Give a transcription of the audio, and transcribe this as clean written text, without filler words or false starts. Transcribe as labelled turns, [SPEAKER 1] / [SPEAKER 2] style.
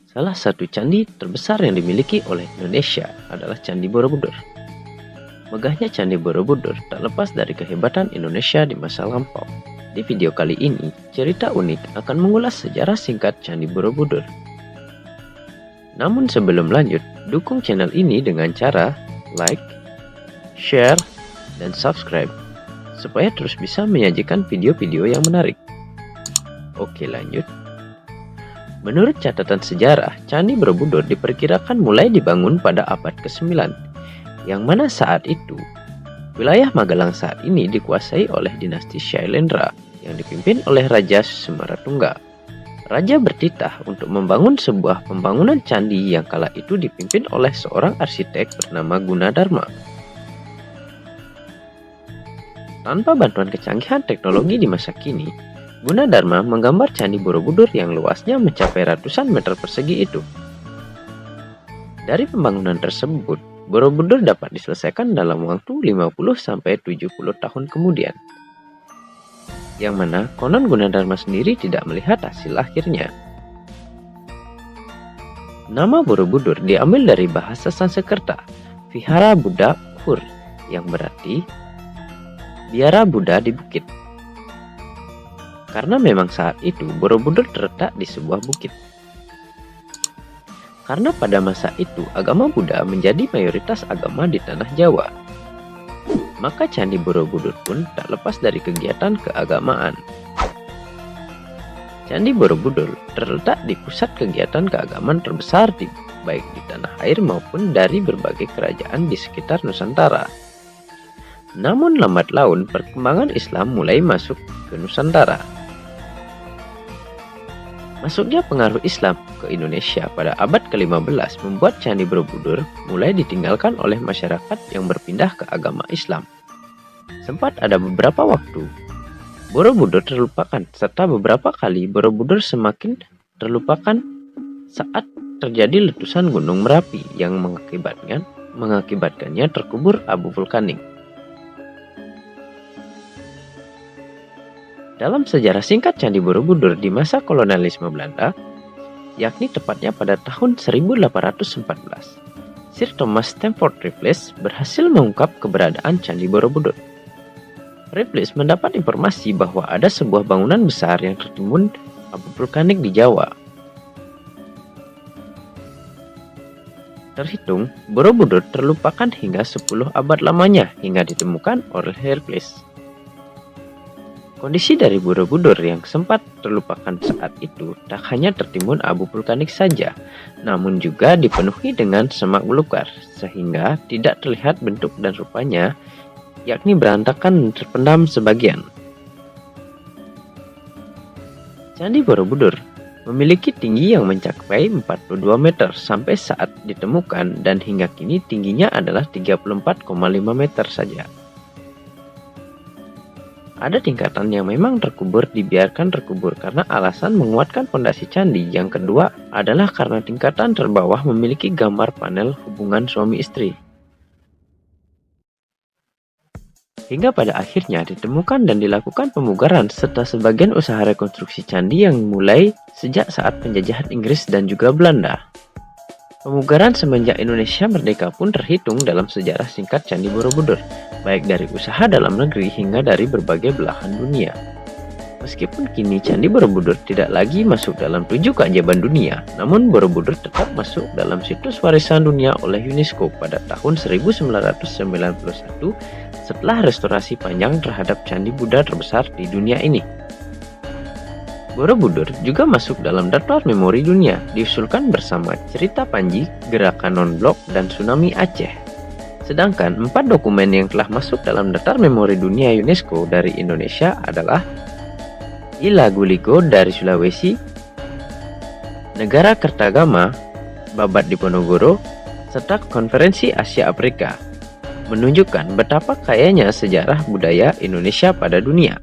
[SPEAKER 1] Salah satu candi terbesar yang dimiliki oleh Indonesia adalah Candi Borobudur. Megahnya Candi Borobudur tak lepas dari kehebatan Indonesia di masa lampau. Di video kali ini, cerita unik akan mengulas sejarah singkat Candi Borobudur. Namun sebelum lanjut, dukung channel ini dengan cara like, share, dan subscribe supaya terus bisa menyajikan video-video yang menarik. Oke, lanjut. Menurut catatan sejarah, Candi Borobudur diperkirakan mulai dibangun pada abad ke-9, yang mana saat itu, wilayah Magelang saat ini dikuasai oleh dinasti Syailendra yang dipimpin oleh Raja Semaratungga. Raja bertitah untuk membangun sebuah pembangunan candi yang kala itu dipimpin oleh seorang arsitek bernama Gunadarma. Tanpa bantuan kecanggihan teknologi di masa kini, Gunadarma menggambar Candi Borobudur yang luasnya mencapai ratusan meter persegi itu. Dari pembangunan tersebut, Borobudur dapat diselesaikan dalam waktu 50-70 tahun kemudian. Yang mana konon Gunadarma sendiri tidak melihat hasil akhirnya. Nama Borobudur diambil dari bahasa Sanskerta, Vihara Buddha Hur, yang berarti biara Buddha di bukit. Karena memang saat itu Borobudur terletak di sebuah bukit. Karena pada masa itu agama Buddha menjadi mayoritas agama di tanah Jawa, maka Candi Borobudur pun tak lepas dari kegiatan keagamaan. Candi Borobudur terletak di pusat kegiatan keagamaan terbesar baik di tanah air maupun dari berbagai kerajaan di sekitar Nusantara. Namun lambat laun perkembangan Islam mulai masuk ke Nusantara. Masuknya pengaruh Islam ke Indonesia pada abad ke-15 membuat Candi Borobudur mulai ditinggalkan oleh masyarakat yang berpindah ke agama Islam. Sempat ada beberapa waktu Borobudur terlupakan, serta beberapa kali Borobudur semakin terlupakan saat terjadi letusan Gunung Merapi yang mengakibatkannya terkubur abu vulkanik. Dalam sejarah singkat Candi Borobudur di masa kolonialisme Belanda, yakni tepatnya pada tahun 1814, Sir Thomas Stamford Raffles berhasil mengungkap keberadaan Candi Borobudur. Raffles mendapat informasi bahwa ada sebuah bangunan besar yang tertimbun abu vulkanik di Jawa. Terhitung, Borobudur terlupakan hingga 10 abad lamanya hingga ditemukan oleh Raffles. Kondisi dari Borobudur yang sempat terlupakan saat itu tak hanya tertimbun abu vulkanik saja, namun juga dipenuhi dengan semak belukar, sehingga tidak terlihat bentuk dan rupanya, yakni berantakan dan terpendam sebagian. Candi Borobudur memiliki tinggi yang mencapai 42 meter sampai saat ditemukan, dan hingga kini tingginya adalah 34,5 meter saja. Ada tingkatan yang memang dibiarkan terkubur karena alasan menguatkan fondasi candi. Yang kedua adalah karena tingkatan terbawah memiliki gambar panel hubungan suami istri. Hingga pada akhirnya ditemukan dan dilakukan pemugaran serta sebagian usaha rekonstruksi candi yang mulai sejak saat penjajahan Inggris dan juga Belanda. Pemugaran semenjak Indonesia merdeka pun terhitung dalam sejarah singkat Candi Borobudur, baik dari usaha dalam negeri hingga dari berbagai belahan dunia. Meskipun kini Candi Borobudur tidak lagi masuk dalam 7 keajaiban dunia, namun Borobudur tetap masuk dalam situs warisan dunia oleh UNESCO pada tahun 1991 setelah restorasi panjang terhadap candi Buddha terbesar di dunia ini. Borobudur juga masuk dalam daftar memori dunia, diusulkan bersama cerita Panji, gerakan non-blok, dan tsunami Aceh. Sedangkan 4 dokumen yang telah masuk dalam daftar memori dunia UNESCO dari Indonesia adalah Ilaguligo dari Sulawesi, Negara Kertagama, Babat Diponegoro, serta Konferensi Asia Afrika, menunjukkan betapa kayanya sejarah budaya Indonesia pada dunia.